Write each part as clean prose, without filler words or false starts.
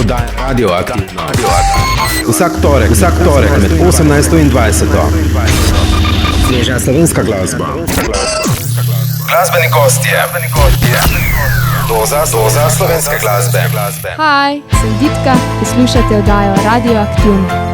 oddaja Radioaktivno. Vsak torek med 18 in 20. Sveža slovenska glasba. Glasbeni gostje. Doza slovenske glasbe. Hi, sem Ditka, poslušate oddajo Radioaktivno.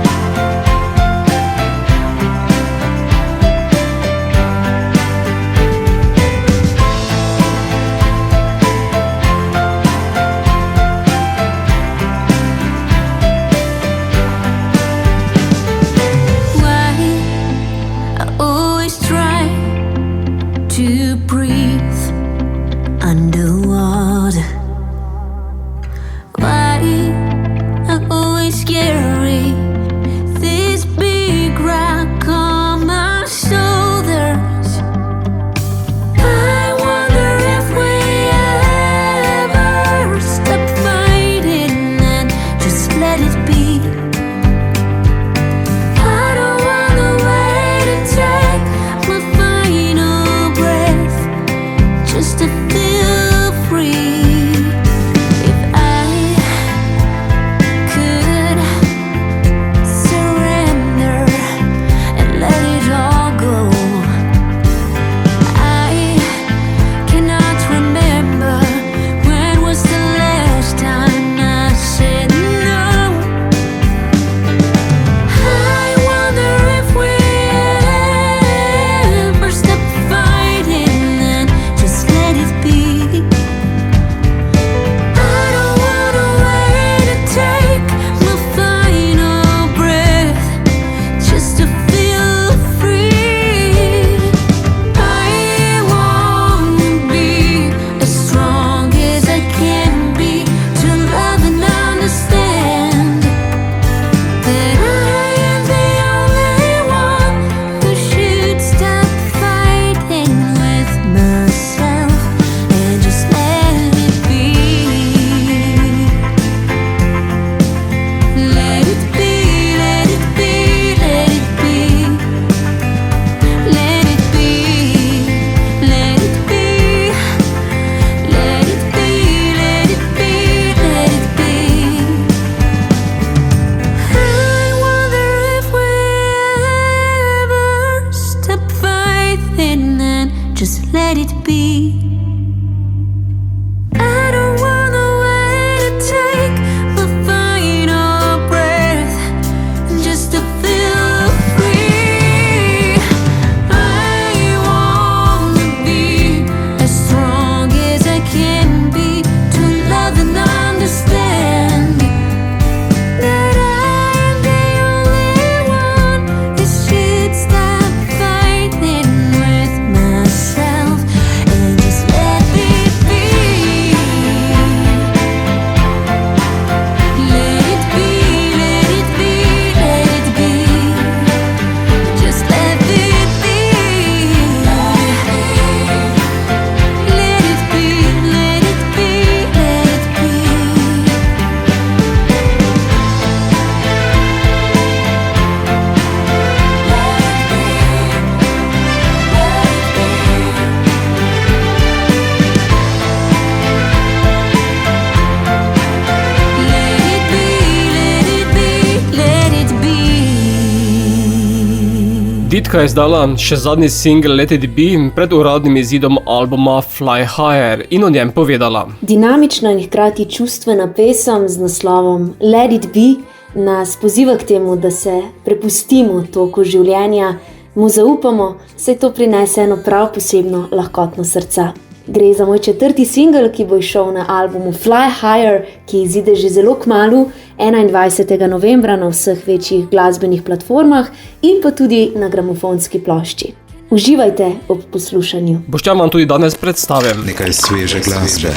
Ditka je izdala še zadnji singel Let It Be pred uradnim izidom albuma Fly Higher in o njem povedala. Dinamična in hkrati čustvena pesem z naslovom Let It Be nas poziva k temu, da se prepustimo toku življenja, mu zaupamo, saj to prinese eno prav posebno lahkotno srca. Gre za moj 4. singel, ki bo izšel na albumu Fly Higher, ki izide že zelo kmalu, 21. novembra na vseh večjih glasbenih platformah in pa tudi na gramofonski plošči. Uživajte ob poslušanju. Boštjan vam tudi danes predstavim nekaj sveže glasbe.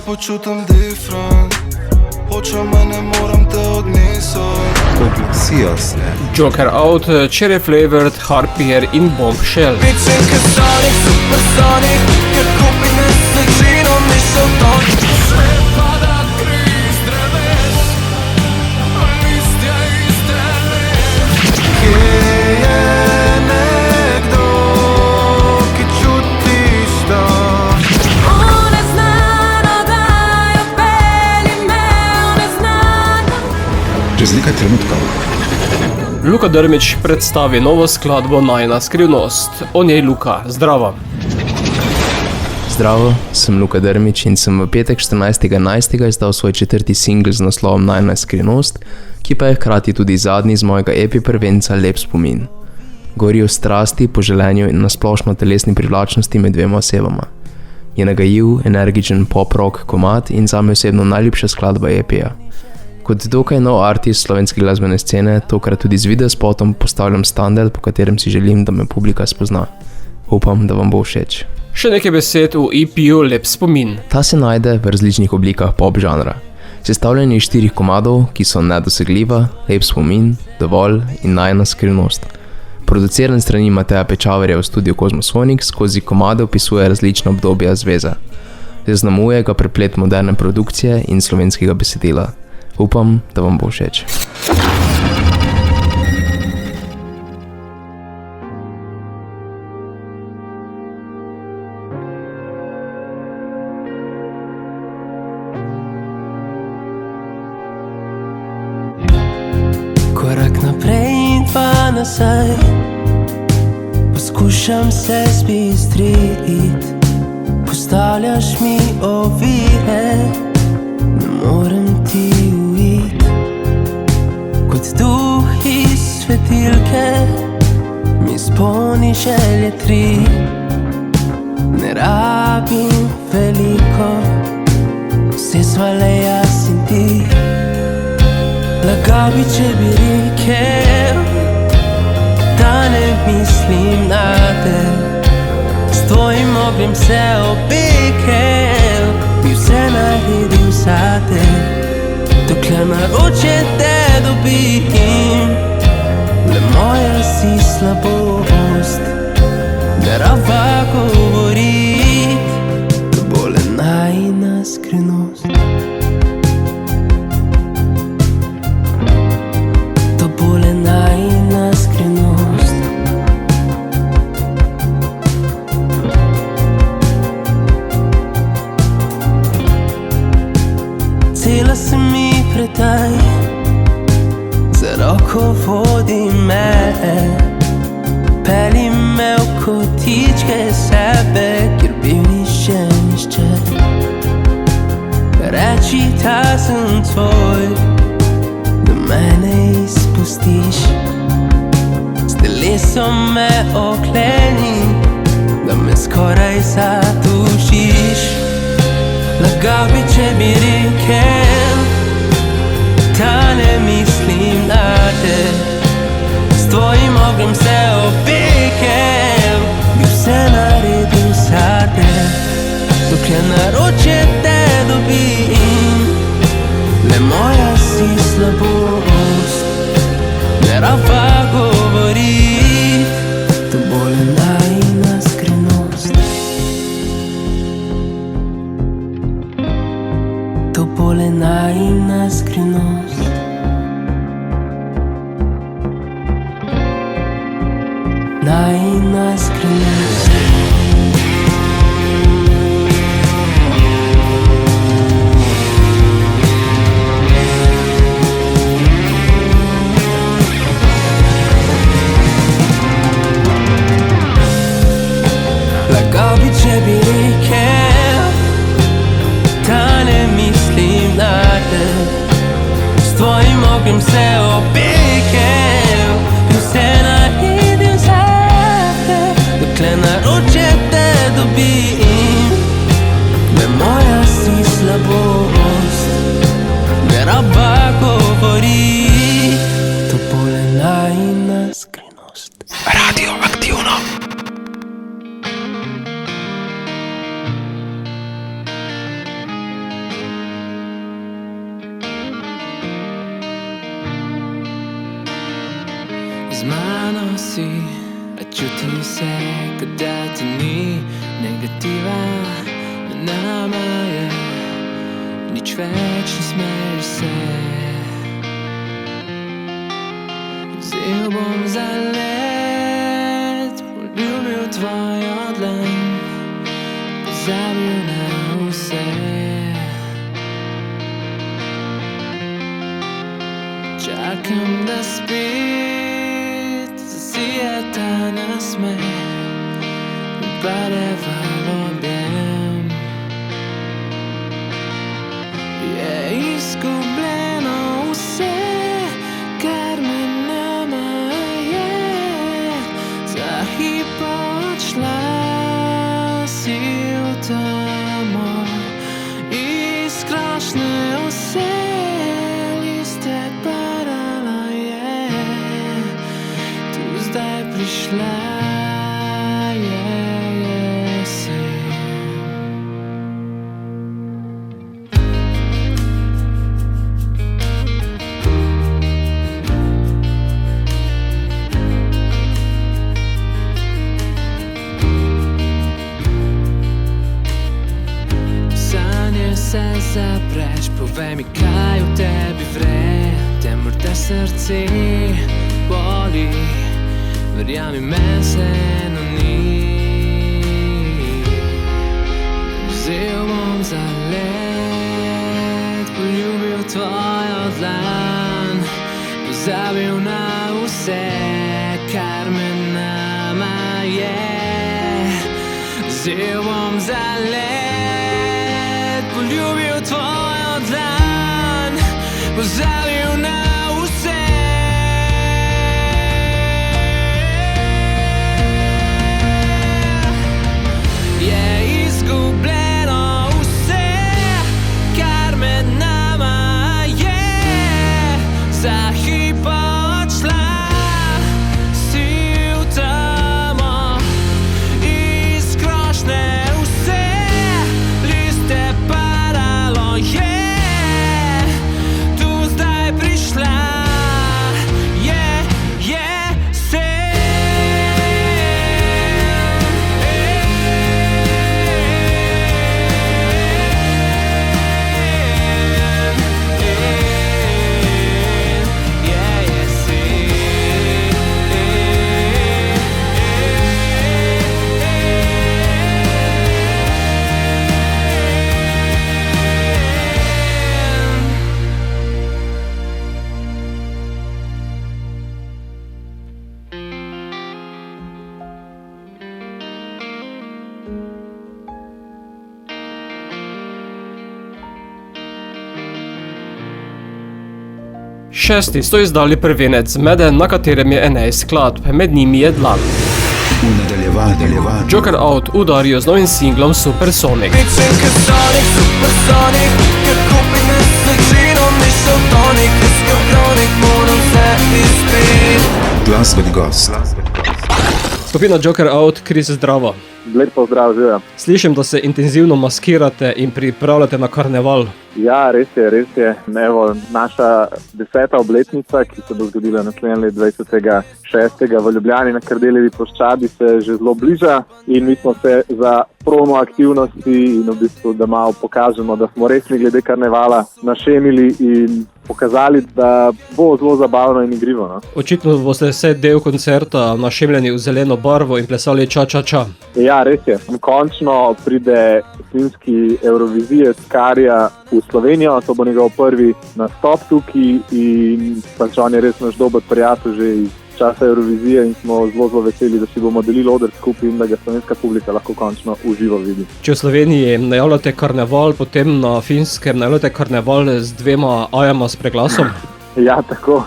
Počutim different, hočem, a ne moram te odnesati. Produkcija se Joker Out, Cherry Flavored, Harpier in Bombshell. Bitchin' Sonic, Supersonic, ker kupim mesečino, misel ton. Sve pada kriz dreves, listja čez nekaj trenutkov. Luka Drmič predstavi novo skladbo Najina skrivnost. O njej Luka, zdravo. Zdravo, sem Luka Drmič in sem v petek 14.11. izdal svoj 4. singl z naslovom Najina skrivnost, ki pa je hkrati tudi zadnji z mojega epi prvenca Lep spomin. Govori o strasti, poželenju in nasplošno telesni privlačnosti med dvema osebama. Je nagajiv, energičen pop-rock komad in zame osebno najljubša skladba epija. Kot dokaj nov artist slovenske glasbene scene, tokrat tudi z videospotom postavljam standard, po katerem si želim, da me publika spozna. Upam, da vam bo všeč. Še nekaj besed v EP-ju Lep spomin. Ta se najde v različnih oblikah pop žanra. Sestavljen je iz 4 komadov, ki so Nedosegljiva, Lep spomin, Dovolj in Najina skrivnost. Produciran strani Mateja Pečavarja v studiu Cosmosonic skozi komade opisuje različna obdobja zveze. Zaznamuje ga preplet moderne produkcije in slovenskega besedila. Upam, da vam bo všeč. Korak naprej in dva nazaj, poskušam se zbistriti, postavljaš mi ovire, ne morem ti uiti. Kot duh iz svetilke mi spolni želje 3, ne rabim veliko, vse svale jaz in ti. Lagal bi, če bi rekel, da ne mislim na te. S tvojim ognjem se opekel, bi vse naredil za te. Dokler naroče te dobim, le moja si slabost. Ne raba govorit, to bo le najina skrivnost. Najina skrivnost. Cela se mi predaj, za roko vodi me, pelji me v kotičke sebe, kjer bil nišče. Reči, ta sem tvoj, da mene izpustiš, s telesom me okleni, da me skoraj zadušiš. Lagal bi, če bi rekel, da ne mislim na te. S tvojim ognjem se opekel, bi vse naredil za te. Dokler naroče te dobim, le moja si slabost. Ne raba govorit, to bo le najina skrivnost. To bo le najina skrivnost. Najina skrivnost. Lagal bi, če bi rekel, da ne mislim na te. S tvojim ognjem se opekel, bi vse naredil za te. Dokler naroče te dobim, le moja si slabost. Ne raba govori, to bo le najina skrivnost. Radio Aktivno. Z mano si, a čutim se, kot da ti ni negativa. Med nama je nič več, ne smeješ se. Vzel bom za let, poljubil tvojo dlan, pozabil na vse. Čakam, da spet zasije ta nasmeh in pade v objem. Je izgubljeno vse, kar med nama je. Za hip odšla si v tamo, iz krošnje vse liste padala je. Tu zdaj prišla je jesen. Sanje se zapreš, povej mi, kaj v tebi vre. Te morda srce boli, verjami, men se eno ni. Vzel bom za let, poljubil tvojo dlan, pozabil na vse, kar med nama je. Vzel bom za let, poljubil tvojo dlan, pozabil na vse. Je izgubljeno vse, kar med nama je. Za hip odšla si v tamo, iz krošnje vse liste padalo je. Tu zdaj prišla je jesen. Šesti so izdali prvenec Meden, na katerem je 11 skladb, med njimi je Dlan. V nadaljevanju Joker Out udarijo z novim singlom Supersonic. glasbeni gost. Skupina Joker Out, Kris, zdravo. Lep pozdrav, živja. Slišim, da se intenzivno maskirate in pripravljate na karneval. Ja, res je. Evo, naša 10. obletnica, ki se bo zgodila naslednje let 20.6. v Ljubljani na Kardeljevi ploščadi, se že zelo bliža in mi smo se za promo aktivnosti in v bistvu, da malo pokažemo, da smo resni glede karnevala, našemili in pokazali, da bo zelo zabavno in igrivo. No? Očitno boste vse del koncerta našemljeni v zeleno barvo in plesali ča-ča-ča. Ja, res je. Končno pride finski Eurovizije Skarja v Slovenijo, to bo njegov prvi nastop tukaj in pač on je res naš dober prijatelj že iz časa Eurovizije in smo zelo veseli, da si bomo delili oder skupaj in da ga slovenska publika lahko končno uživo vidi. Če v Sloveniji najavljate karneval, potem na Finskem najavljate karneval z dvema ajama s preglasom? Ja, tako.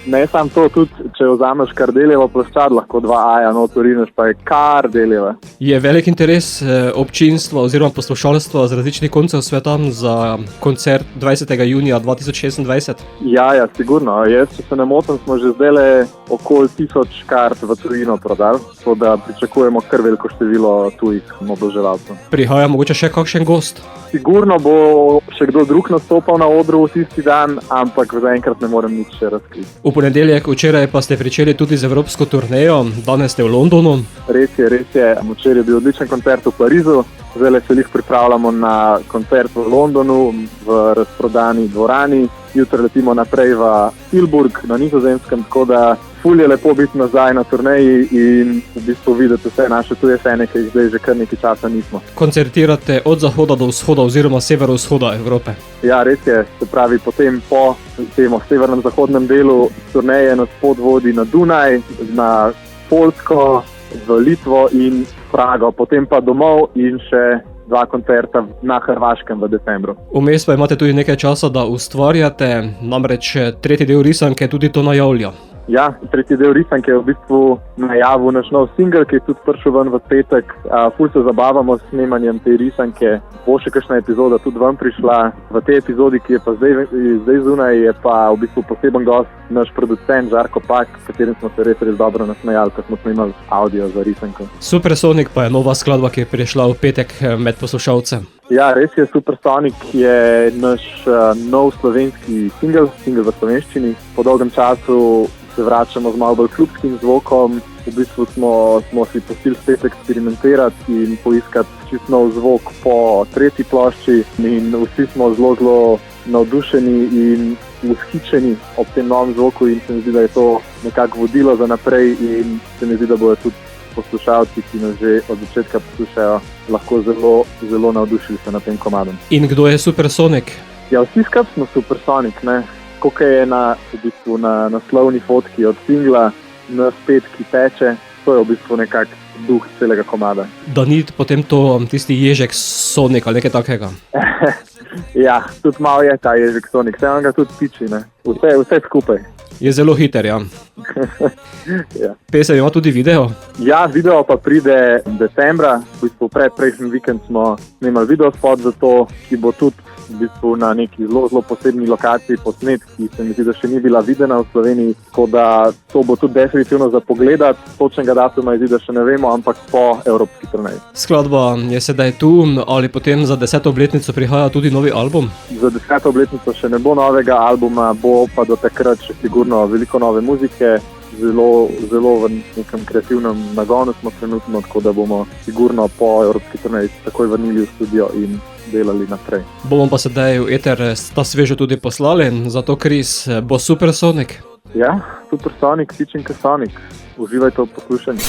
Ne samo to, tudi če vzameš Kardeljevo ploščad, lahko 2 aja notorineš, pa je Kardeljeva. Je velik interes občinstva oziroma poslušalstva z različnih koncev sveta za koncert 20. junija 2026? Ja, sigurno. Jaz, če se ne motim, smo že zdajle okoli 1000 kart v tujino prodali, tako da pričakujemo kar veliko število tujih oboževalcev. Prihaja mogoče še kakšen gost? Sigurno bo še kdo drug nastopal na odru v tisti dan, ampak zaenkrat ne morem nič še razkriti. V ponedeljek, včeraj pa ste pričeli tudi z evropsko turnejo, danes ste v Londonu. Res je. Včeraj je bil odličen koncert v Parizu, zdaj se jih pripravljamo na koncert v Londonu v razprodani dvorani. Jutri letimo naprej v Tilburg na Nizozemskem, tako da ful je lepo biti nazaj na turneji in v bistvu videti vse naše tuje fene, ki jih zdaj že kar nekaj časa nismo. Koncertirate od zahoda do vzhoda oziroma severovzhoda Evrope. Ja, res je, se pravi, potem po tem severnem zahodnem delu turneje nas pot vodi na Dunaj, na Poljsko, v Litvo in Prago, potem pa domov in še 2 koncerta na Hrvaškem v decembru. Vmes pa imate tudi nekaj časa, da ustvarjate, namreč tretji del risanke tudi to najavlja. Ja, tretji del risanke je v bistvu najavil naš nov singel, ki je tudi prišel ven v petek. Ful se zabavamo s snemanjem te risanke. Bo še kakšna epizoda tudi ven prišla. V tej epizodi, ki je pa zdaj zunaj, je pa v bistvu poseben gost naš producent Žarko Pak, s katerim smo se res dobro nasmejali, ko smo snimali audio za risanko. Supersonic pa je nova skladba, ki je prišla v petek med poslušalce. Ja, res je, Supersonic je naš nov slovenski singel v slovenščini. Po dolgem času se vračamo z malo bolj klubskim zvokom. V bistvu smo si pustili spet eksperimentirati in poiskati čist nov zvok po tretji plošči in vsi smo zelo navdušeni in vzhičeni ob tem novem zvoku in se mi zdi, da je to nekako vodilo za naprej in se mi zdi, da bodo tudi poslušalci, ki nas že od začetka poslušajo, lahko zelo navdušili se na tem komadu. In kdo je Supersonic? Ja, vsi skupaj smo Supersonic, ne? Koliko je na naslovni fotki od singla, nas 5, ki teče, to je v bistvu nekak duh celega komada. Da ni potem to tisti ježek Sonic ali nekaj takega? Ja, tudi malo je ta ježek Sonic, vse on ga tudi piči, ne? Vse skupaj. Je zelo hiter, ja. Ja. Pesem ima tudi video? Ja, video pa pride decembra, v bistvu prejšnji vikend smo snimali videospot za to, ki bo tudi v bistvu na neki zelo posebni lokaciji posnet, ki se mi zdi, da še ni bila videna v Sloveniji, tako da to bo tudi definitivno za pogledat. Točnega datuma je zdi, da še ne vemo, ampak po evropski turneji. Skladba je sedaj tu, ali potem za 10. obletnico prihaja tudi novi album? Za 10. obletnico še ne bo novega albuma, bo pa do takrat še sigurno veliko nove muzike. Zelo v nekem kreativnem nagonu smo trenutno, tako da bomo sigurno po evropski turneji takoj vrnili v studio in delali naprej. Bomo pa sedaj v eter ta svežo tudi poslali, zato Kris bo Supersonic. Ja, Supersonic, Sičinka Sonic. Uživajte v poslušanju.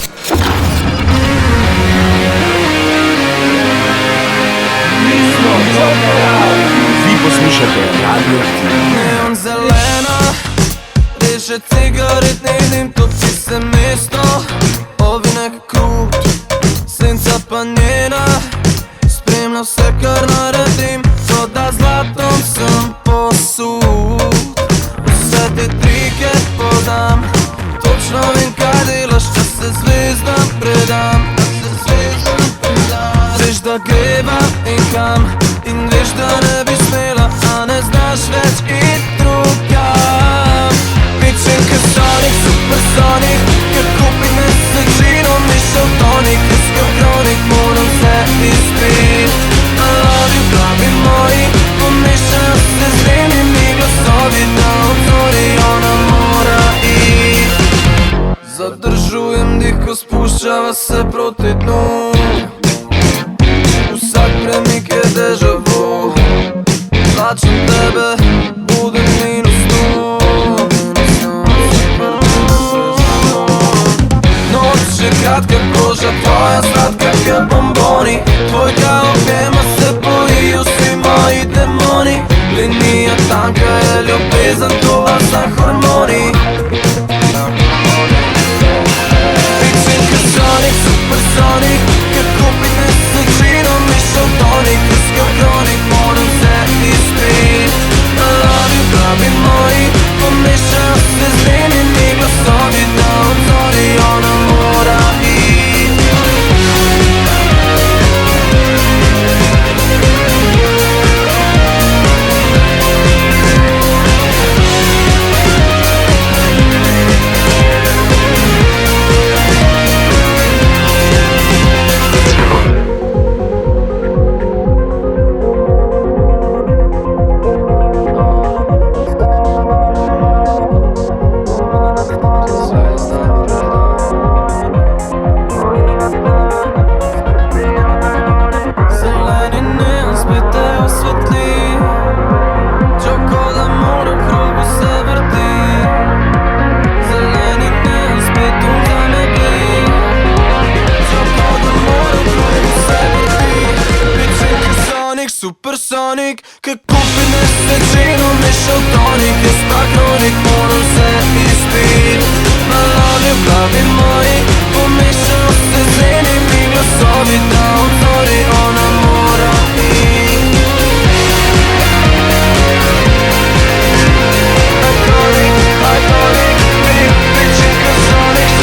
Vi poslušate Radio Aktivno. Neon zelena, reže cigaretni dim, toči se mesto, ovinek krut, senca pa njena, spremlja vse, kar naredim, to da zlatom sem posud. Vse te trike podam, točno vem, kaj delaš, če se zvezdam predam. Veš, da greva in kam, in veš, da ne bi smela, a ne znaš več iti drugam. Pičenka Sonic, Supersonic, ker kupi mesečino, mišel tonik, iskal kronik, moram se izpit. I love you, pravi moji, pomešajo se z njenimi glasovi, da odzori ona mora iti. Zadržujem dih, ko spuščava se proti dnu. Vsak premik je deja vu, plačem tebe, budem minus tu. Noč je kratka, koža tvoja sladka, ker bomboni, tvojega objema se bojijo vsi moji demoni. Linija tanka je ljubezen, tova za hormoni. Pičenka Sonic, Supersonic, ker kupi mesečino, mišel tonik, iskal kronik, moram se izpit. I love you, pravi moji, pomešajo se z njenimi glasovi, da odzori ona mora iti. kronik, ki kupi nesrečino, mišel tonik, jaz pa kronik, moram se izpit. Balovi v glavi moji, pomešal se z enimi glasovi, da odzori ona mora iti. Iconic, bitchin' Sonic,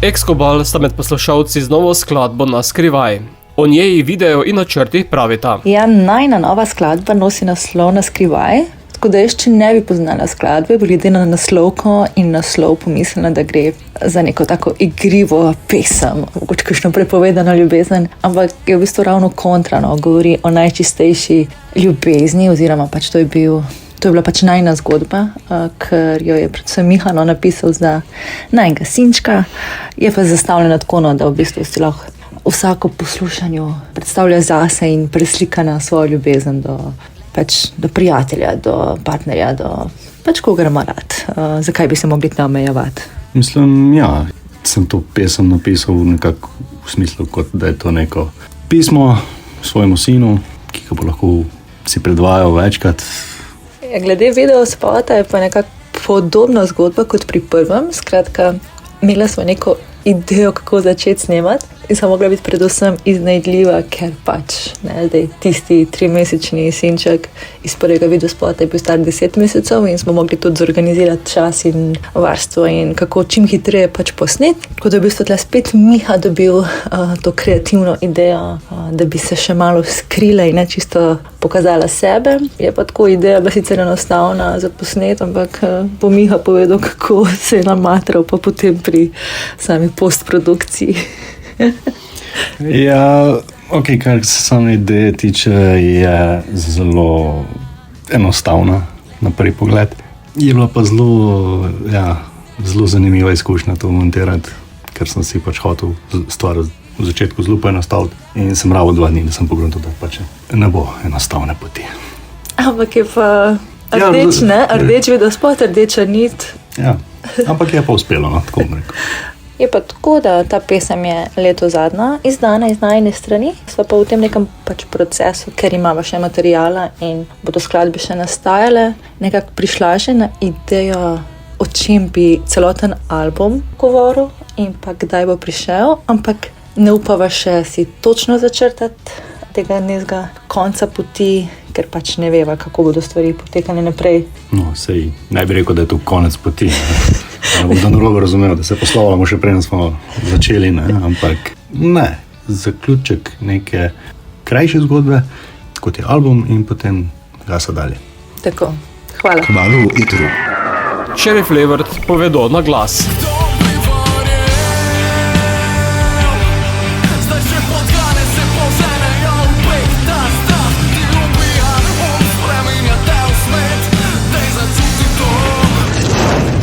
Ekskobal sta med poslušalci z novo skladbo Na skrivaj. O njej video in načrti pravita. Ja, najna nova skladba nosi naslov Na skrivaj, tako da še ne bi poznala skladbe, glede na naslovko in naslov pomislila, da gre za neko tako igrivo pesem, mogoče kakšno prepovedano ljubezen, ampak je v bistvu ravno kontrano, govori o najčistejši ljubezni, oziroma pač to je bila pač najna zgodba, ker jo je predvsem Mihano napisal za najnega sinčka, je pa zastavljena tako, da v bistvu si lahko vsako poslušanju predstavlja zase in preslika na svojo ljubezen do prijatelja, do partnerja, do pač koga ima rad. Zakaj bi se mogli tam omejevati? Mislim, ja, sem to pesem napisal nekako v smislu, kot da je to neko pismo svojemu sinu, ki ga bo lahko si predvajal večkrat. Ja, glede videospota je pa nekako podobna zgodba kot pri prvem. Skratka, imela smo neko idejo, kako začeti snemati in sem mogla biti predvsem iznajdljiva, ker pač zdaj tisti 3-mesečni sinček iz prvega videospota je bil star 10 mesecev in smo mogli tudi zorganizirati čas in varstvo in kako čim hitreje pač posnet. Tako da je v bistvu tle spet Miha dobil to kreativno idejo, da bi se še malo skrila in ne čisto pokazala sebe. Je pa tako ideja bila sicer enostavna za posnet, ampak bo Miha povedal, kako se je namatral pa potem pri sami postprodukciji. Ja, ok, kar se same ideje tiče, je zelo enostavna na prvi pogled. Je bila pa zelo zanimiva izkušnja to montirati, ker sem si pač hotel stvar v začetku zelo poenostaviti in sem rabo 2 dni, da sem pogledal, da pač ne bo enostavne poti. Ampak je pa rdeč, ne? Rdeč videospot, rdeča nit. Ja, ampak je pa uspelo, no, tako bom rekel. Je pa tako, da ta pesem je leto zadnja izdana iz najine strani. Sva pa v tem nekem pač procesu, ker imava še materijala in bodo skladbe še nastajale, nekako prišla že na idejo, o čem bi celoten album govoril in pa kdaj bo prišel, ampak ne upava še si točno začrtati tega nezga konca poti, ker pač ne veva, kako bodo stvari potekale naprej. No, sej ne bi rekel, da je to konec poti. Ne bom da narobe razumel, da se poslovamo še preden smo začeli, ne? Ampak ne, zaključek neke krajše zgodbe, kot je album in potem gasa dalje. Tako, hvala. Kmalu jutro. Cherry Flavored povedo na glas.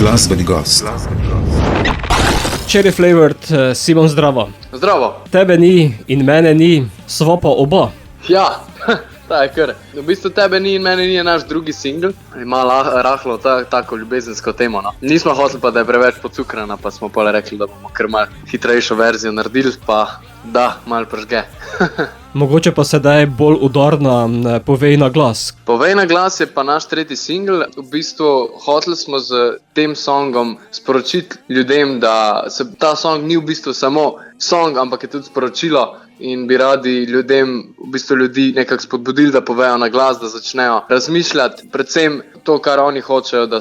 Glasbeni gost. Cherry Flavored, Simon, zdravo. Zdravo. Tebe ni in mene ni, sva pa oba. Ja, ta je kar. V bistvu tebe ni in mene ni je naš drugi singl. Ima rahlo tako ljubezensko temo. No. Nismo hoteli pa, da je preveč pocukrana, pa smo pa rekli, da bomo kar malo hitrejšo verzijo naredili, pa da, malo pržge. Mogoče pa sedaj bolj udarna Povej na glas. Povej na glas je pa naš tretji singl. V bistvu hoteli smo z tem songom sporočiti ljudem, da se ta song ni v bistvu samo song, ampak je tudi sporočilo in bi radi ljudem, v bistvu ljudi nekako spodbudili, da povejo na glas, da začnejo razmišljati, predvsem to, kar oni hočejo, da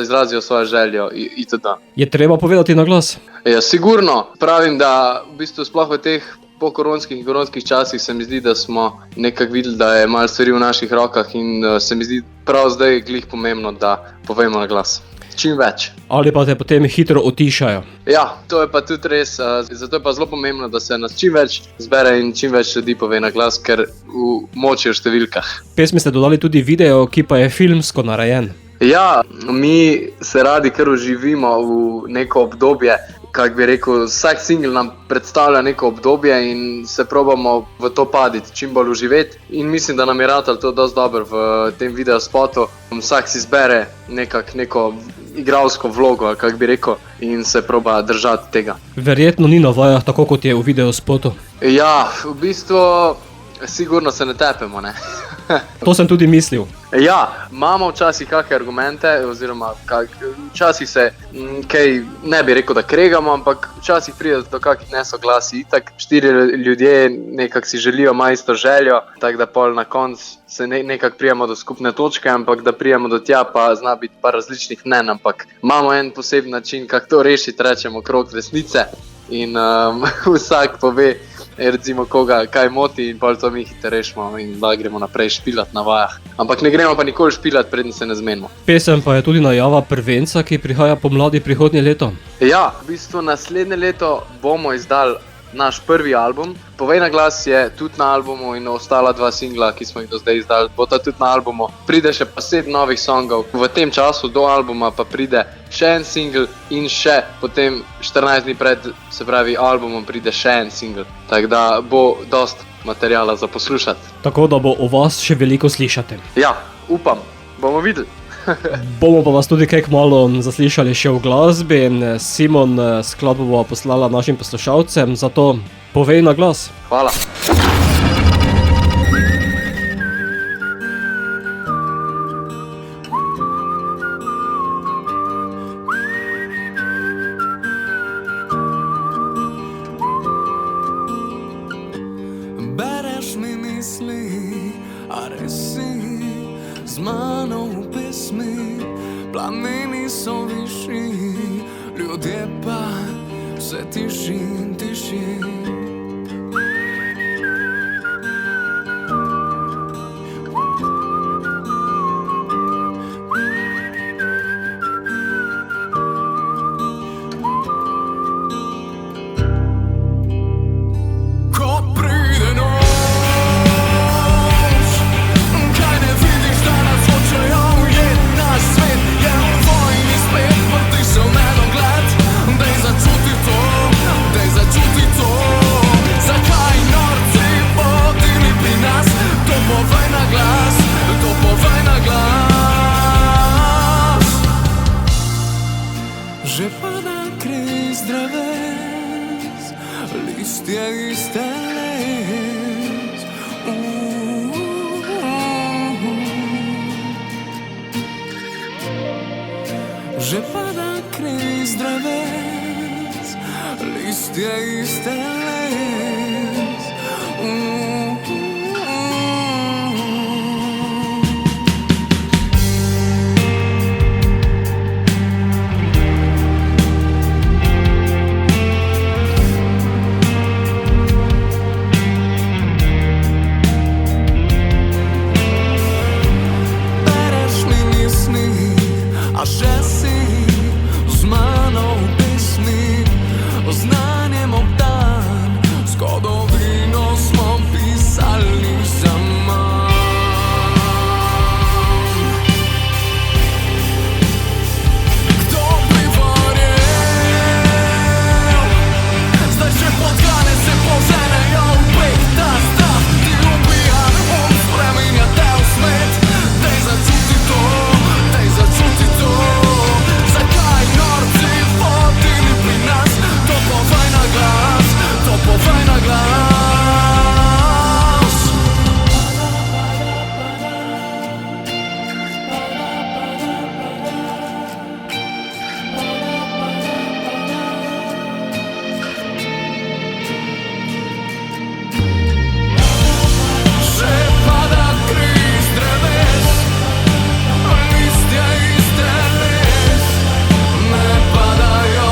izrazijo svojo željo itd. Je treba povedati na glas? Ja, sigurno. Pravim, da v bistvu sploh v teh po-koronskih in koronskih časih se mi zdi, da smo nekako videli, da je malo stvari v naših rokah in se mi zdi prav zdaj glih pomembno, da povemo na glas. Čim več. Ali pa te potem hitro utišajo. Ja, to je pa tudi res, zato je pa zelo pomembno, da se nas čim več zbere in čim več ljudi pove na glas, ker moč je v številkah. Pesmi ste dodali tudi video, ki pa je filmsko narejen. Ja, mi se radi kar uživimo v neko obdobje, kak bi rekel, vsak single nam predstavlja neko obdobje in se probamo v to paditi, čim bolj uživeti. In mislim, da nam je ratalo to dosti dobro v tem videospotu. Vsak si zbere neko igralsko vlogo, ali kak bi rekel, in se proba držati tega. Verjetno ni na vajah tako, kot je v videospotu. Ja, v bistvu sigurno se ne tepemo, ne. To sem tudi mislil. Ja, imamo včasih kakšne argumente, oziroma včasih se kaj, ne bi rekel, da kregamo, ampak včasih pride do kakih nesoglasij. Itak 4 ljudje nekako si želijo ima isto željo, tako da pol na koncu se nekako prijemo do skupne točke, ampak da prijemo do tja pa zna biti par različnih mnen, ampak imamo en poseben način, kako to rešiti, rečemo krog resnice in vsak pove, recimo koga kaj moti in pol to mi hitro rešimo in da gremo naprej špilat na vajah. Ampak ne gremo pa nikoli špilat, preden se ne zmenimo. Pesem pa je tudi najava prvenca, ki prihaja pomladi prihodnje leto. Ja, v bistvu naslednje leto bomo izdali naš prvi album. Povej na glas je tudi na albumu in ostala 2 singla, ki smo jih do zdaj izdali, bo ta tudi na albumu. Pride še pa 7 novih songov. V tem času do albuma pa pride še en singl in še potem 14 dni pred, se pravi, albumom pride še en singl. Tako da bo dost materijala za poslušati. Tako da bo o vas še veliko slišati. Ja, upam. Bomo videli. Bomo pa vas tudi kaj kmalu zaslišali še v glasbi. Simon, skladbo bo poslala našim poslušalcem, zato povej na glas. Hvala. Bereš mi misli, a res si z mano v pesmi. Plameni so višji, ljudje pa vse tiši in tiši. Ko pride noč, kaj ne vidiš, da nas hočejo ujeti? Naš svet je v vojni spet, vrti se v nedogled. Dej začuti to, dej začuti to. Zakaj norci vodili pri nas? To povej na glas, to povej na glas. Že pada kriz dreves, listje iste les. Že pada kriz dreves, listje iste les. Bereš mi misli, a še si z mano v pesmi. Znanjem obdan, zgodovino smo pisali zaman. Kdo bi verjel, zdaj že podgane se poženejo v pek. Ta stav ti ubija, on spreminja te v smet. Dej začuti to, dej začuti to. Zakaj norci vodili pri nas? To povej na glas, to povej na glas. Že pada kriz dreves, listje iste les. Ne padajo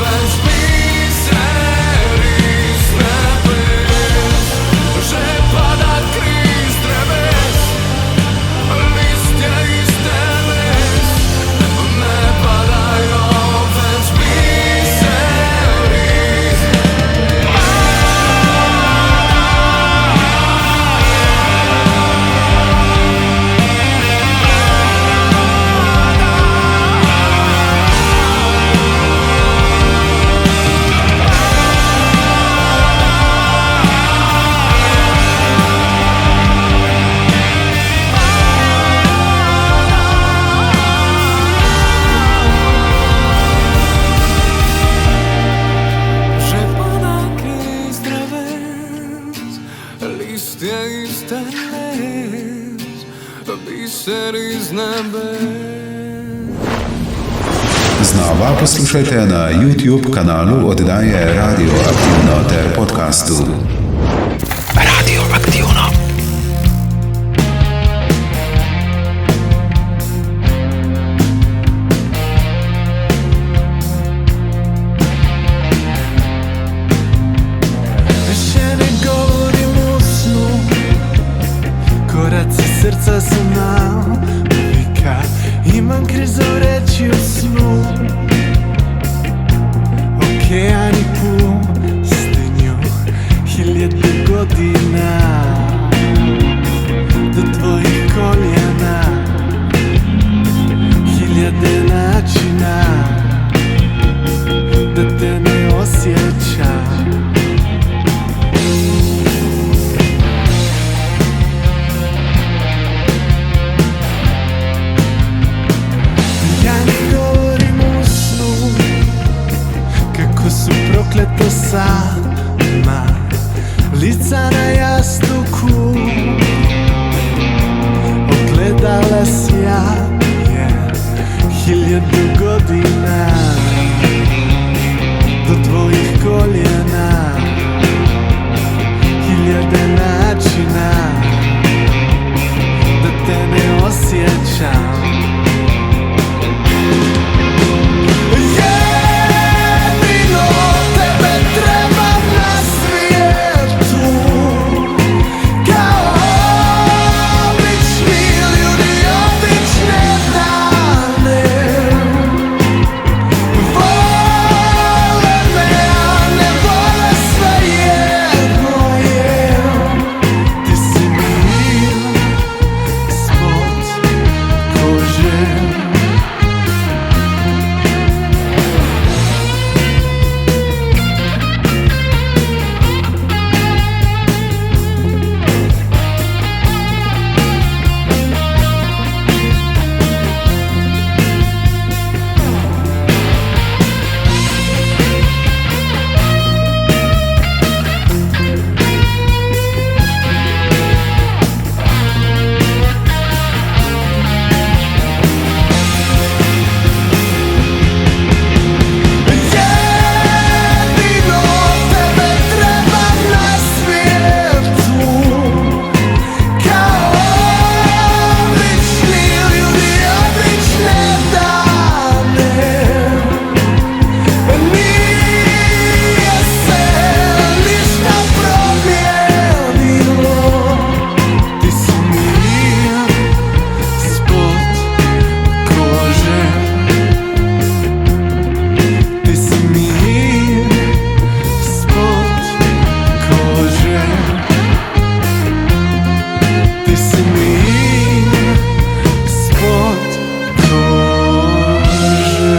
več biseri z nebes. Že pada kriz dreves, listje iste les. Ne padajo več biseri. Že pada kriz dreves, listje iste les. Biseri z nebes. Znova poslušajte na YouTube kanalu oddaje Radio Aktivno ter podcastu. Radio Aktivno. Še ne govorim v snu, koraci srca so navika. Imam krizo reči v snu. Okeani pustinju, hiljade zasjanje hiljadu godina do tvojih koljena, hiljade načina da te ne osjećam. Jedino tebe trebam na svijetu, kao obični ljudi obične dane. Vole me, a ne vole sve jedno je. Ti si mir ispod kože. Jedino tebe trebam na svijetu, kao obični ljudi obične dane. Nije se ništa promijenilo, ti si mir ispod kože. Ti si mir ispod kože. Ti si mir ispod kože.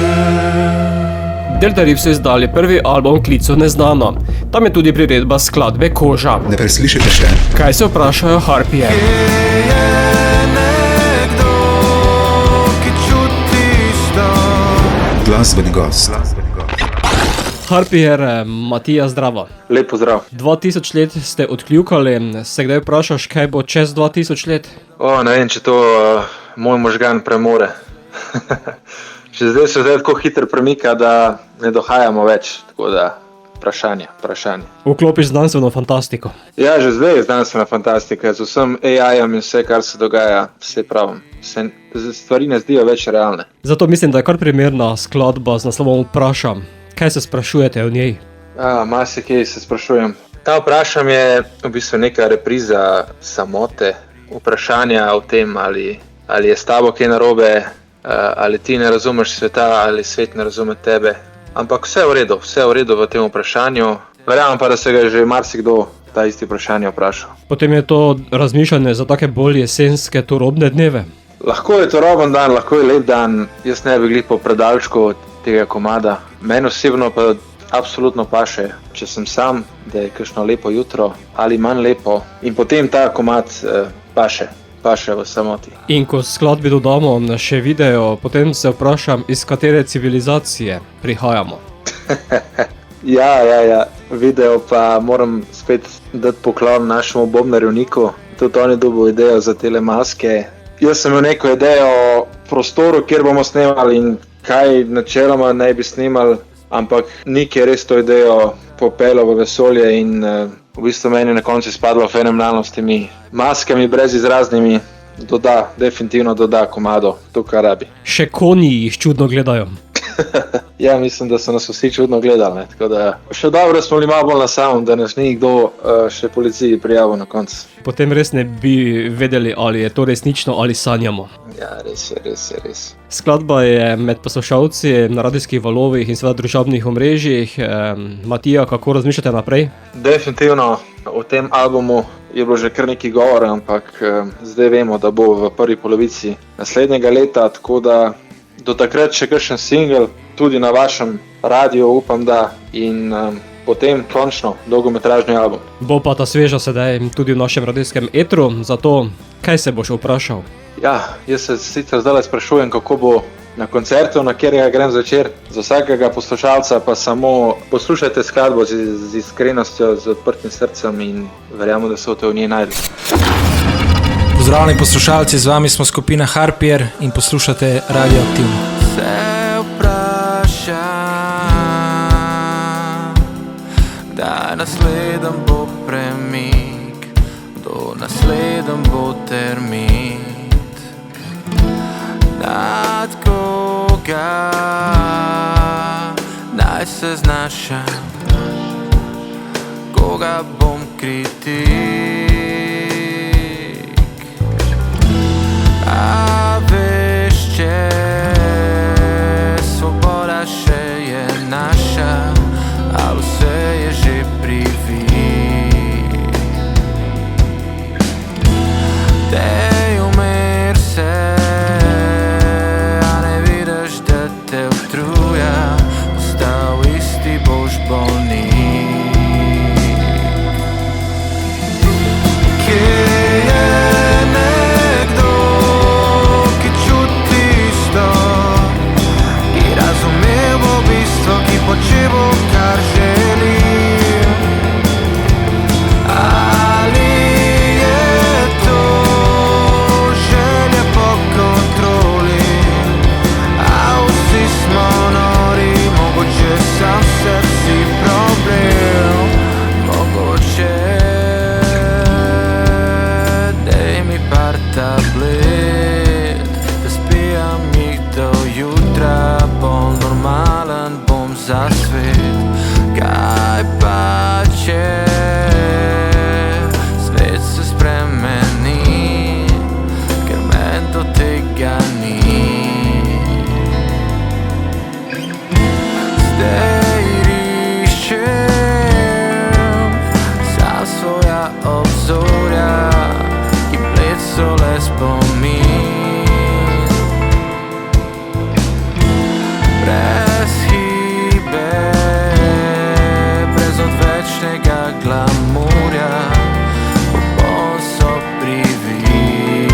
Deltarji so izdali prvi album Klicu neznano. Tam je tudi priredba skladbe Koža. Ne preslišite še. Kaj se vprašajo Harpije? Nekdo, ki čutiš to. Glasbeni gost. Harpijer, Matija, zdravo. Lep pozdrav. 2000 let ste odkljukali, se kdaj vprašaš, kaj bo čez 2000 let? Ne vem, če to moj možgan premore. Že zdaj se tako hitro premika, da ne dohajamo več, tako da vprašanje. Vklopiš znanstveno fantastiko. Ja, že zdaj je znanstvena fantastika, z vsem AI-jem in vse, kar se dogaja, vse pravim. Stvari ne zdijo več realne. Zato mislim, da je kar primerna skladba z naslovom Vprašam. Kaj se sprašujete o njej? Marsikaj se sprašujem. Ta Vprašam je v bistvu neka repriza samote, vprašanja o tem, ali je s tabo kaj narobe, ali ti ne razumeš sveta, ali svet ne razume tebe. Ampak vse je v redu v tem vprašanju. Verjamem pa, da se ga je že marsikdo ta isti vprašanje vprašal. Potem je to razmišljanje za take bolj jesenske turobne dneve. Lahko je turoben dan, lahko je lep dan, jaz ne bi glih po predalčku tega komada. Meni osebno pa absolutno paše, če sem sam, da je kakšno lepo jutro ali manj lepo in potem ta komad paše v samoti. In ko skladbi dodamo še video, potem se vprašam, iz katere civilizacije prihajamo. Ja, video pa moram spet dati poklon našemu bobnarju Niku. Tudi on je dobil idejo za tele maske. Jaz sem imel neko idejo o prostoru, kjer bomo snemali in kaj načeloma naj bi snimali, ampak Nik je res to idejo popeljal v vesolje in v bistvu meni na koncu izpadlo fenomenalno s temi maskami brezizraznimi. Definitivno doda komado, to kar rabi. Še konji jih čudno gledajo. Ja, mislim, da so nas vsi čudno gledali, tako da še dobro smo bili malo bolj na samem, da nas ni kdo še policiji prijavil na koncu. Potem res ne bi vedeli, ali je to resnično ali sanjamo. Ja, res. Skladba je med poslušalci na radijskih valovih in seveda družabnih omrežjih. Matija, kako razmišljate naprej? Definitivno o tem albumu je bilo že kar nekaj govora, ampak zdaj vemo, da bo v prvi polovici naslednjega leta, tako da do takrat še kakšen single, tudi na vašem radiju, upam da, in potem končno dolgometražni album. Bo pa ta sveža sedaj tudi v našem radijskem etru, zato kaj se boš vprašal? Ja, jaz se sicer zdaj sprašujem, kako bo na koncertu, na katerega grem zvečer. Za vsakega poslušalca pa samo poslušajte skladbo z iskrenostjo, z odprtim srcem in verjamem, da se boste v njej našli. Pozdravljeni poslušalci, z vami smo skupina Harpier in poslušate Radioaktivno. Se vprašam, kdaj nasleden bo premik, kdo nasleden bo termit, nad koga naj se znašam, koga bom kritik. A veš, če svoboda še je naša, ali vse je že privit. Dej umir se, a ne vidiš, da te utruja, ostal isti boš bolnik. Počevo, kar želim, ali je to želja po kontroli, a vsi smo nori, mogoče sam srci problem, mogoče dej mi par tablet, da spijam jih do jutra, bom normalen, za svet. Kaj pa če svet se spremeni, ker men do tega ni. Zdaj iščem sam svoja obzorja, ki bled so le spomin. Glamurja, popoln so privit.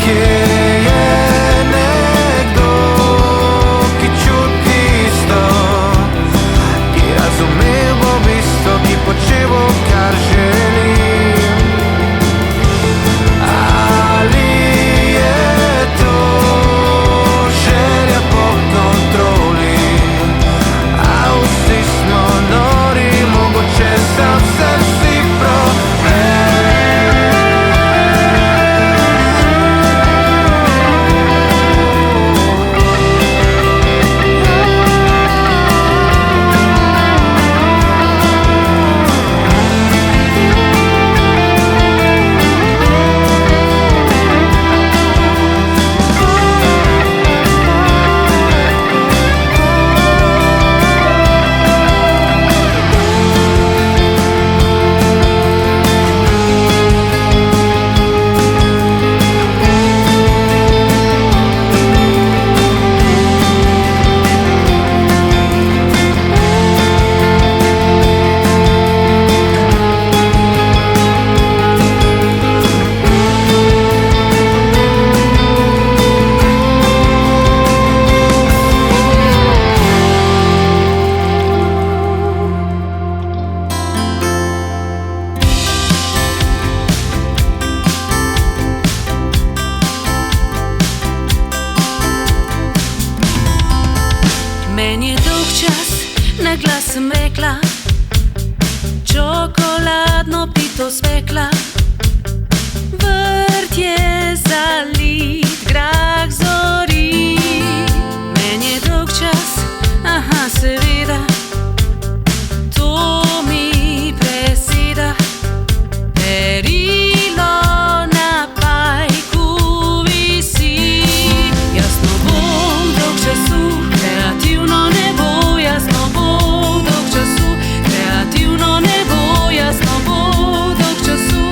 Kje je nekdo, ki čuti isto, ki razumel bo bistvo, ki počevo, kar želim, ali je to želja po kontroli, vsi smo nori, mogoče sam srci problem. Meni je dolg čas, na glas sem rekla, čokoladno pito spekla. Vrt je zalit, grah zori. Meni je dolg čas, aha, seveda, to mi preseda. Perilo na pajku visi, jasno bom dolg času, kreativno ne bo, jasno bo dolg času, kreativno ne bo, jasno bo dolg času,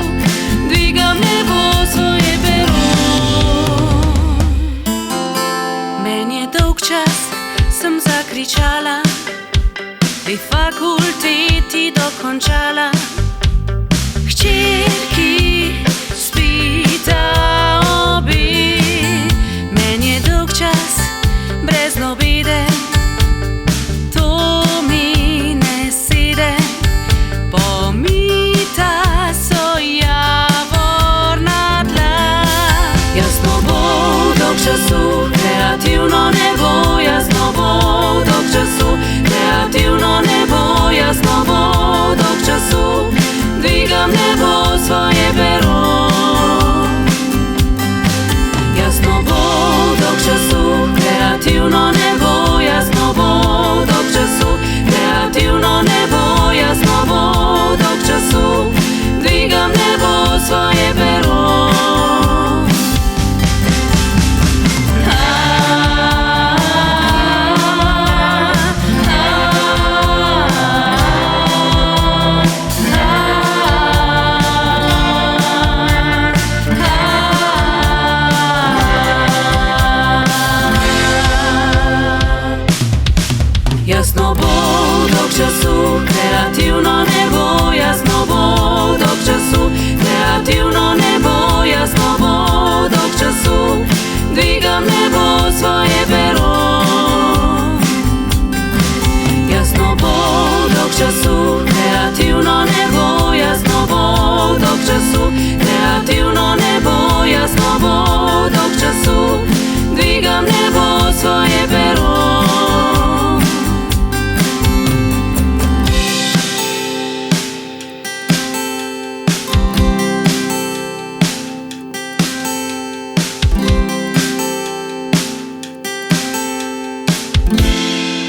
dvigam nebo svoje pero. Meni je dolg čas, sem zakričala, pri fakulteti dokončala. Hčerki spita obe, meni je dolg čas, brez nobede, to mi ne sede. Pomita so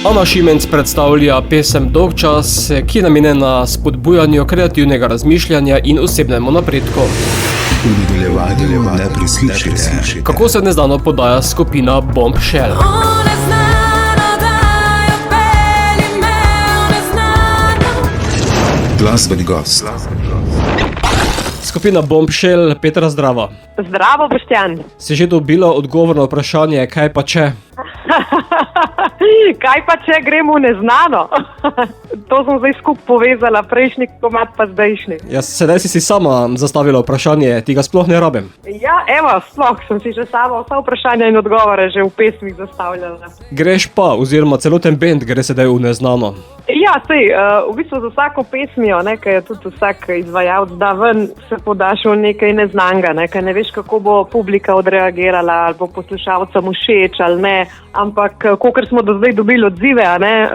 Ana Šimenc predstavlja pesem Dolgčas, ki je namenjena spodbujanju kreativnega razmišljanja in osebnemu napredku. V nadaljevanju ne prislušajte. Kako se neznano podaja skupina Bombshell? Glasbeni gost. Skupina Bombshell, Petra, zdrava. Zdravo, Boštjan. Si že dobila odgovor na vprašanje, kaj pa če? Kaj pa če gremo v neznano? To sem zdaj skupaj povezala, prejšnji komad pa zdajšnji. Ja, sedaj si sama zastavila vprašanje, ti ga sploh ne rabim. Ja, evo, sploh sem si že sama vsa vprašanja in odgovore že v pesmih zastavljala. Greš pa, oziroma celoten bend gre sedaj v neznano. Ja, sej, v bistvu za vsako pesmijo, ki je tudi vsak izvajalec da ven, se podaš v nekaj neznanga, ker ne veš, kako bo publika odreagirala, ali bo poslušalcem všeč ali ne, ampak kakor smo do zdaj dobili odzive,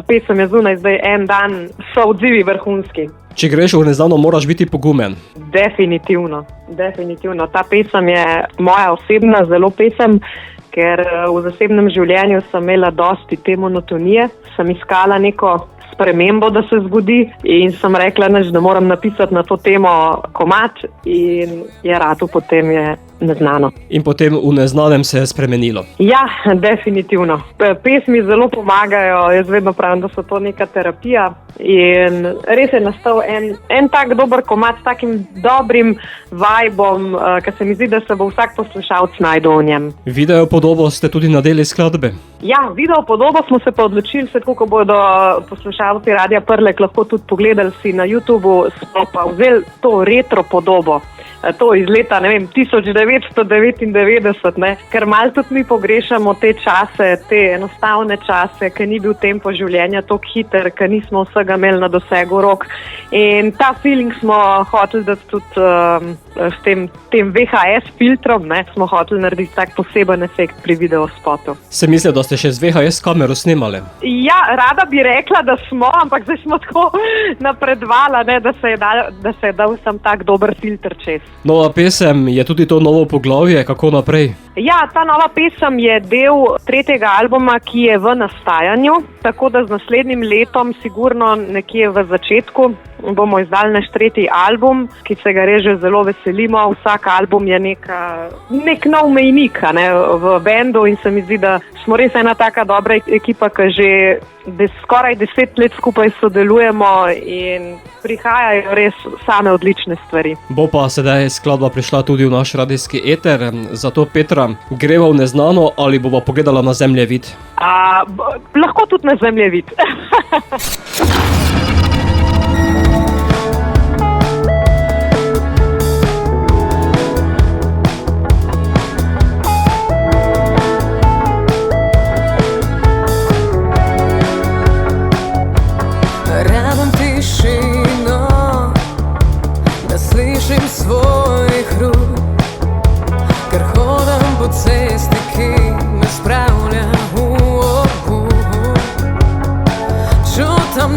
pesem je zunaj zdaj en dan, so odzivi vrhunski. Če greš v neznano, moraš biti pogumen. Definitivno. Ta pesem je moja osebna zelo pesem, ker v zasebnem življenju sem imela dosti te monotonije, sem iskala neko spremembo, da se zgodi in sem rekla, da moram napisati na to temo komad in je rado potem je neznano. In potem v neznanem se je spremenilo. Ja, definitivno. Pesmi zelo pomagajo, jaz vedno pravim, da so to neka terapija in res je nastal en tak dober komad s takim dobrim vibom, ker se mi zdi, da se bo vsak poslušalec najdel v njem. Video podobo ste tudi nadeli skladbe? Ja, video podobo smo se pa odločili, ko bodo poslušalci Radia Prlek lahko tudi pogledali si na YouTubu, smo pa vzeli to retro podobo. To iz leta, 1999, ker malo tudi mi pogrešamo te čase, te enostavne čase, ker ni bil tempo življenja tako hiter, ker nismo vsega imeli na dosegu rok. In ta feeling smo hoteli dati tudi s tem VHS filtrom, smo hoteli narediti tak poseben efekt pri videospotu. Se misli, da ste še z VHS kamero snemali? Ja, rada bi rekla, da smo, ampak zdaj smo tako napredvala, da se je dal sam tak dober filter čez. Nova pesem je tudi to novo poglavje, kako naprej? Ja, ta nova pesem je del 3. albuma, ki je v nastajanju, tako da z naslednjim letom, sigurno nekje v začetku, bomo izdali naš 3. album, ki se ga res že zelo veselimo. Vsak album je nek nov mejnik v bendu in se mi zdi, da smo res ena taka dobra ekipa, ki že skoraj 10 let skupaj sodelujemo in prihajajo res same odlične stvari. Bo pa sedaj skladba prišla tudi v naš radijski eter, zato Petra, greva v neznano ali bova pogledala na zemljevid? Lahko tudi na zemljevid. Slišim svojih ruk, ker hodam po cesti, ki me spravlja v obup. Čutam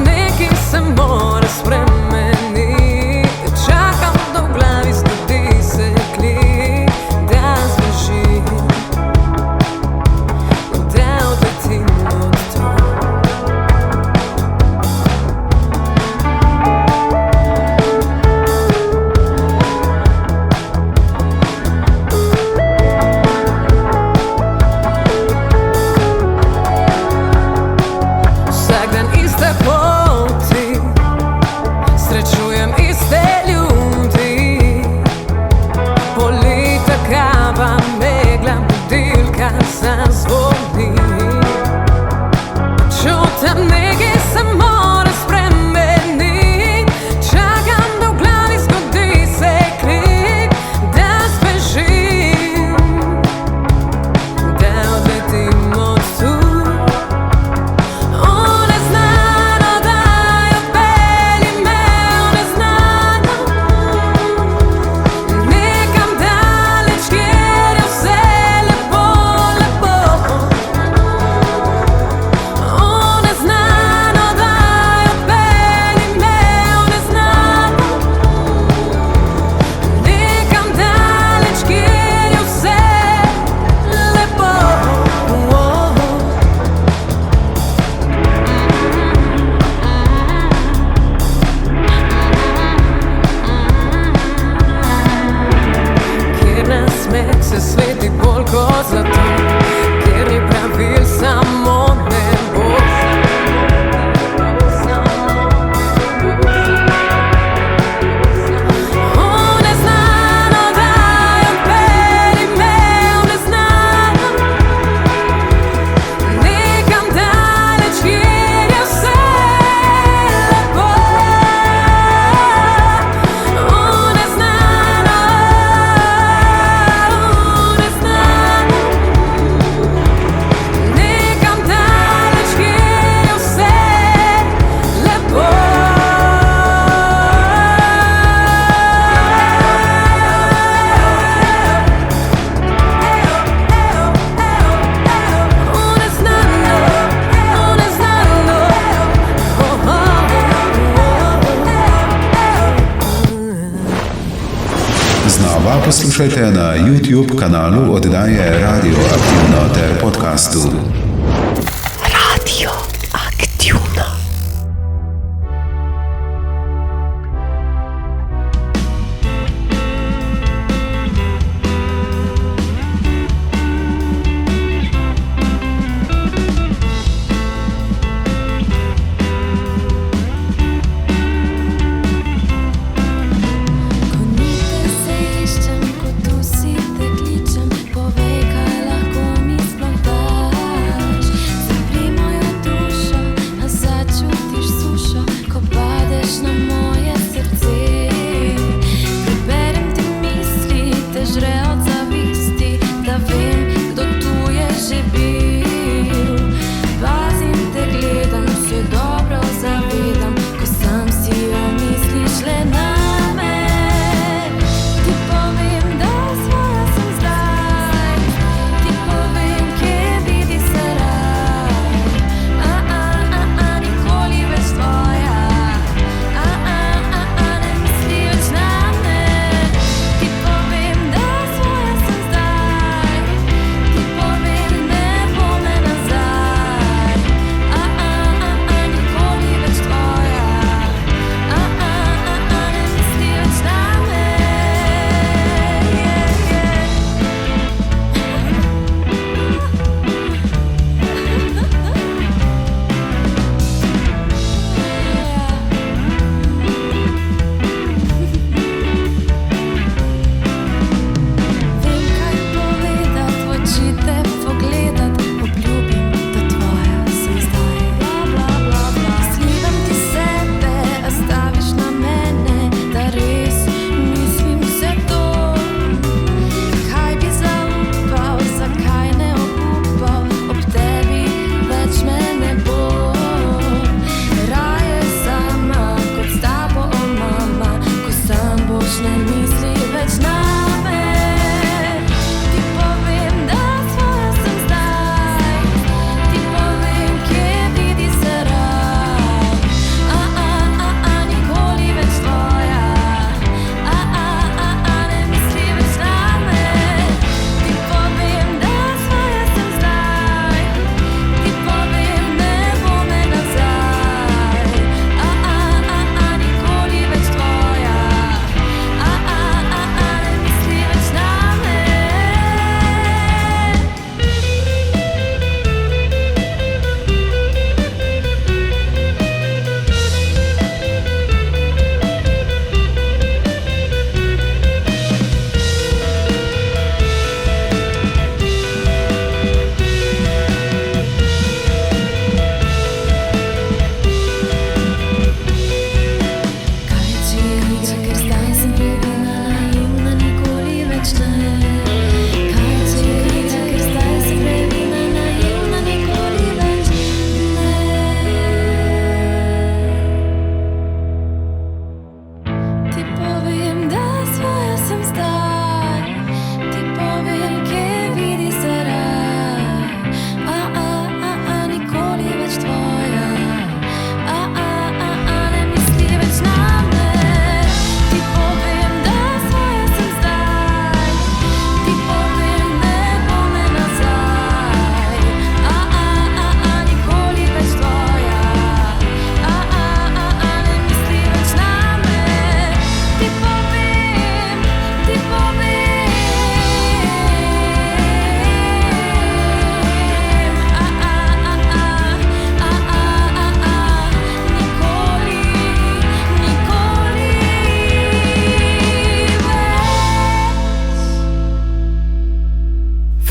poslušajte na YouTube kanalu oddaje Radio Aktivno ter podcastu. Radio Aktivno.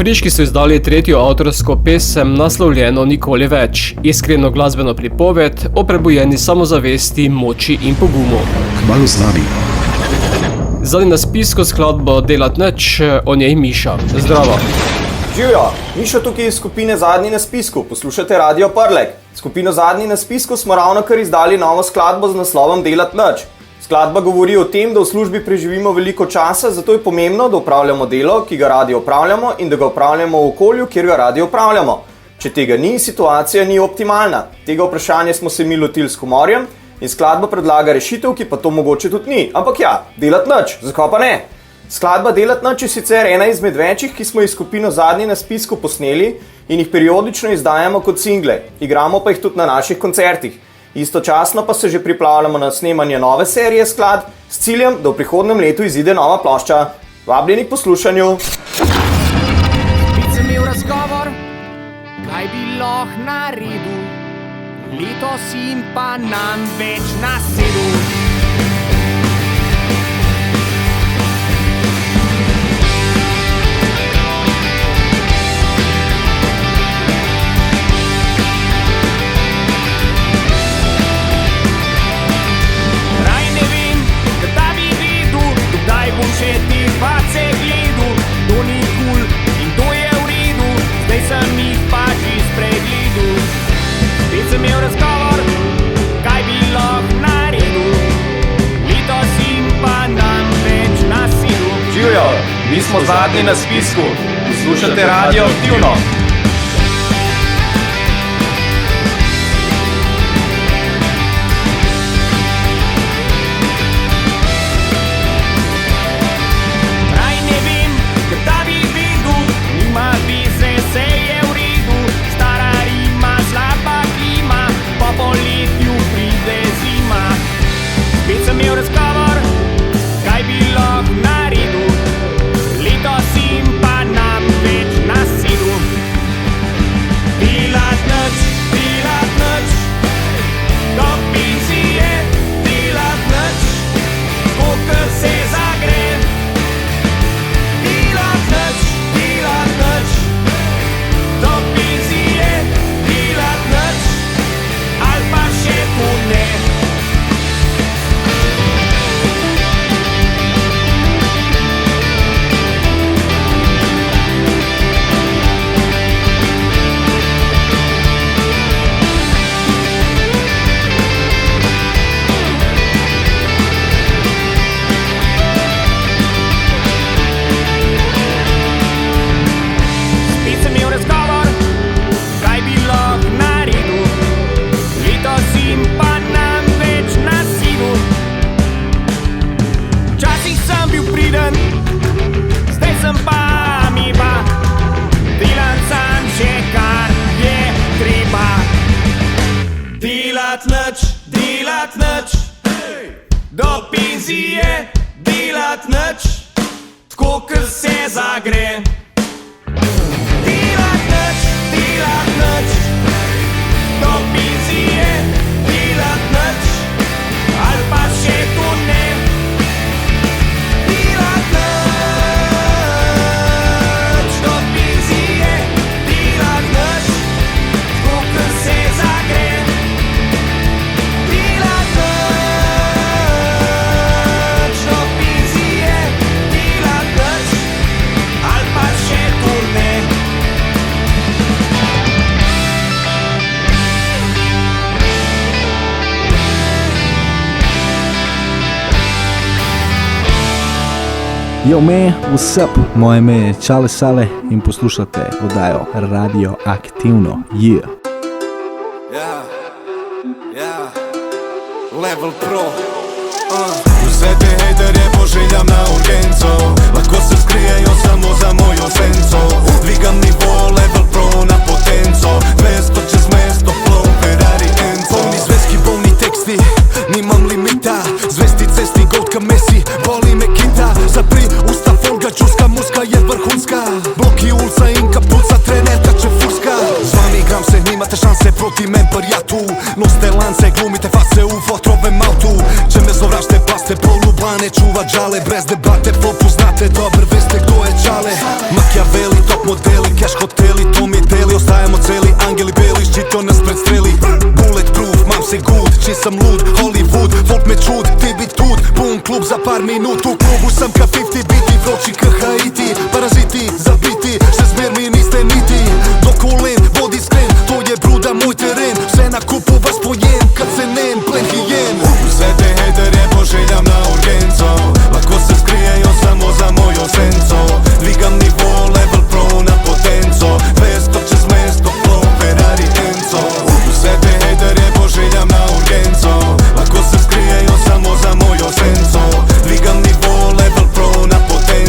Friški so izdali tretjo avtorsko pesem naslovljeno Nikoli več, iskreno glasbeno pripoved o prebujeni samozavesti, moči in pogumu. Kmalu z nami. Zadnji na spisku skladbo Delat nič, o njej Miša. Zdravo. Živjo, Mišo tukaj iz skupine Zadnji na spisku, poslušate Radio Prlek. Skupino Zadnji na spisku smo ravnokar izdali novo skladbo z naslovom Delat nič. Skladba govori o tem, da v službi preživimo veliko časa, zato je pomembno, da opravljamo delo, ki ga radi opravljamo, in da ga opravljamo v okolju, kjer ga radi opravljamo. Če tega ni, situacija ni optimalna. Tega vprašanja smo se mi lotili s humorjem in skladba predlaga rešitev, ki pa to mogoče tudi ni. Ampak ja, delat nič, zakaj pa ne? Skladba Delat nič je sicer ena izmed večjih, ki smo jih skupino Zadnji na spisku posneli in jih periodično izdajamo kot single. Igramo pa jih tudi na naših koncertih. Istočasno pa se že pripravljamo na snemanje nove serije skladb s ciljem, da v prihodnjem letu izide nova plošča. Vabljeni k poslušanju. Spet sem imel razgovor, kaj bi lahko naredil, letos jim pa nam več nasedel. Raj ne vem, kdaj bi videl, kdaj bom še te face gledal, to ni cool in to je v redu, zdaj sem jih pa že spregledal. Spet sem imel razgovor, kaj bi lahko naredil, letos jim pa nam več nasedel. Živjo, mi smo Zadnji na spisku. Poslušate Radio Aktivno. Raj ne vem, kdaj bi videl, nima veze, se je v redu, stara rima, slaba klima, po poletju pride zima. Spet sem imel razgovor, kaj bi lahko naredil, letos jim pa nam več nasedel. Delat nič, do penzije, delat nič, kolikor se zagre. Delat nič, do penzije, delat nič, ali pa še to ne. Spet sem imel razgovor, kaj bi lahko naredil, letos jim pa nam več nasedel. Včasih sem bil priden, zdaj sem pa ameba, delam sam še kar je treba. Delat nič, do penzije, delat nič, tako kot se zagre. Delat nič, do penzije, delat nič, ali pa še to ne. Delat nič, do penzije, delat nič, tako kot se zagre. Delat nič, do penzije, delat nič, ali pa še to ne. Yo man, what's up? Moje ime je Čale Sale in poslušate oddajo Radio Aktivno. Yeah. Level Pro. Vse te hejterje pošiljam na urgenco, lahko se skrijejo samo za mojo senco. Dvigam nivo, Level Pro na potenco, mesto čez mesto, flow, Ferrari, Enzo. Polni zvezki, polni teksti, nimam limita, zvesti cesti, gold ka Messi, boli me kita. Zapri usta, folga, čuska, muska je vrhunska, bloki ulca in kapuca, trenerka če furska. Z vami igram se, nimate šanse proti men prijatu, noste lance, glumite face u fotrovem autu. Če me sovražite, paste polublane, čuva džale, brez debate, popoznate, dobar veste ko je Čale. Machiavelli, top modeli, cash hoteli, to mi deli, ostajemo celi, angeli beli, ščito nas predstreli. Bulletproof, mam se good, či sam lud, Hollywood, folk me čud, ti bi tud, pun klub za par minut, u klubu sam ka 50 biti, vroči ka Haiti, paraziti, zabiti, še zmer mi niste niti, do kolen, vodi skren, to je bruda moj teren, vse na kupu vas pojem, kad se nem, plen hijen. Vse te hejterje pošiljam na urgenco, lahko se skrijejo samo za mojo senco. Dvigam nivo, Level Pro na potenco, mesto čez mesto, flow, Ferrari, Enzo. Vse te hejterje pošiljam na urgenco, lahko se skrijejo samo za mojo senco. Dvigam nivo, Level Pro na potenco.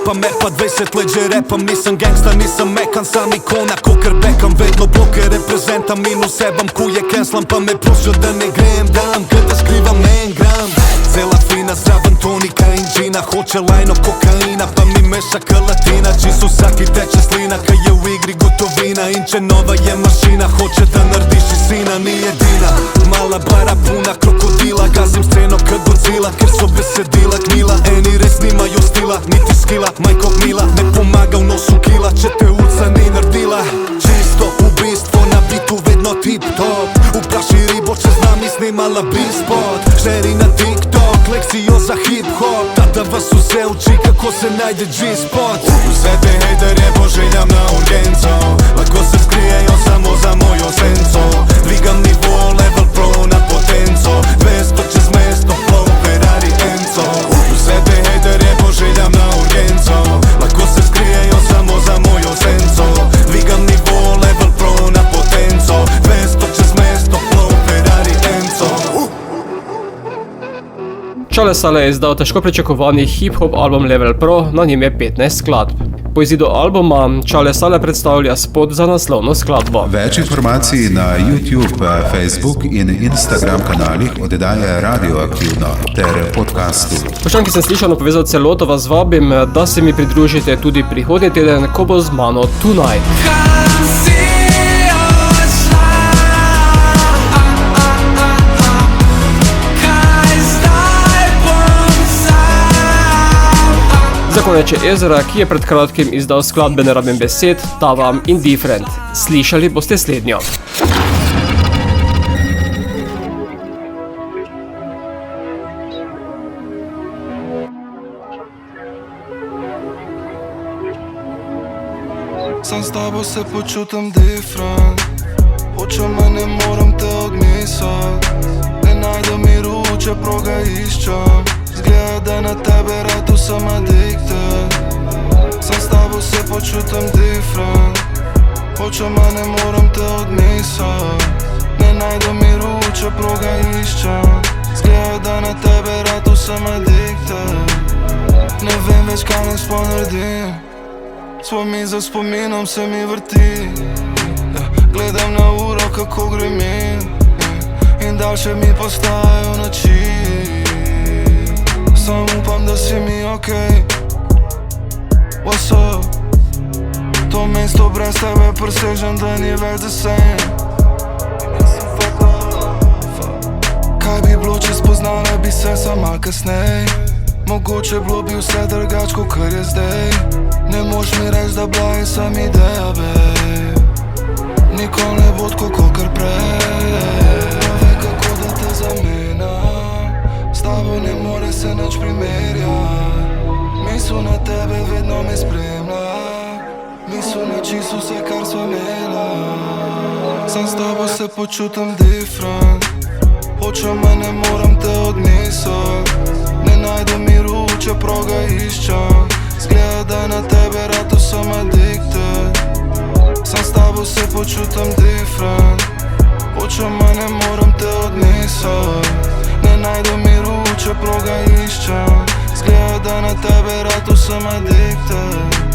pa me pa 20 let že repam. Nisam gangsta, nisam mekan, sam ikona kokar bekam. Vedno bloke reprezentam in vsebam kuje kenslam. Pa me prosijo da ne grem dam, kada skrivam en gram. Cela fina zraven tonika in džina, hoče lajno kokaina pa mi meša kalatina. Čisu saki teče slina, kaj je u igri gotovina. Inče nova je mašina, hoće da nardiš i sina. Nije jedina, mala bara puna krokodila. Gazim sceno kad Godzilla, ker so besedila gnila. Eni res nimaju stila, niti skila, majko mila. Ne pomaga u nosu kila, će te uca ni nardila. Čisto ubistvo na bitu, vedno tip top. Upraši ribo, če znam i snimala B-spot. Žeri na TikTok, lekcijo za hip hop. Tata vas uze uči kako se najde G-spot. Sve te hejtere poželjam na urgenco. Lako se skrijejo samo za mojo senco. Dvigam nivo, level pro na potenco. 200 čez mesto, flow, Ferrari, Enzo. Sve te hejtere poželjam na urgenco. Lako se skrijejo samo za mojo senco. Dvigam nivo, level pro na potenco. 200 čez mesto, flow, Ferrari, Enzo. Čale Sale je izdal težko pričakovani hip-hop album Level Pro, na njem je 15 skladb. Po izidu albuma Čale Sale predstavlja spot za naslovno skladbo. Več informacij na YouTube, Facebook in Instagram kanalih oddaje Radioaktivno ter podcastu. Poštan, ki sem slišano povezal celoto, vas vabim, da se mi pridružite tudi prihodnji teden, ko bo z mano Tonight. Za konec je Ezra, ki je pred kratkim izdal skladbe Ne rabim besed, Tavam in Different. Slišali boste slednjo. Sam s tabo se počutim different. Hočem, a ne moram te odmisat. Ne najdem miru, čeprav ga iščem. Zgleda, da na tebe ratu sem addicted. Sam s tabo se počutim different. Hočem, a ne moram te odmisat. Ne najdem miru, čeprav ga iščem. Zgleda, da na tebe ratu sem addicted. Ne vem več, kaj naj sploh naredim. Spomin za spominom se mi vrti. Gledam na uro, kako gremim. In daljše mi postajajo noči. Sam upam, da si mi okej. What's up? To mesto brez tebe presežem, da ni več za sen. Kaj bi bilo, če spoznala bi se sama kasnej? Mogoče bilo bi vse drugač, kakor je zdaj. Ne moš mi reč, da bila je sam ideja, babe. Nikoli ne bo tako, kakor prej. Ve kako da te zamenjam. S tabo ne more se nič primerjati. Misel na tebe vedno me spremlja. Misel na čisto vse, kar sva imela. Sam s tabo se počutim different. Hočem, a ne moram te odnisat. Ne najdem miru, čeprav ga iščem. Zgleda, da na tebe ratu sem addicted. Sam s tabo se počutim different. Hočem, a ne moram te odnisat. Ne najdem miru, čeprav ga iščem. Zgleda, da na tebe ratu sem addicted.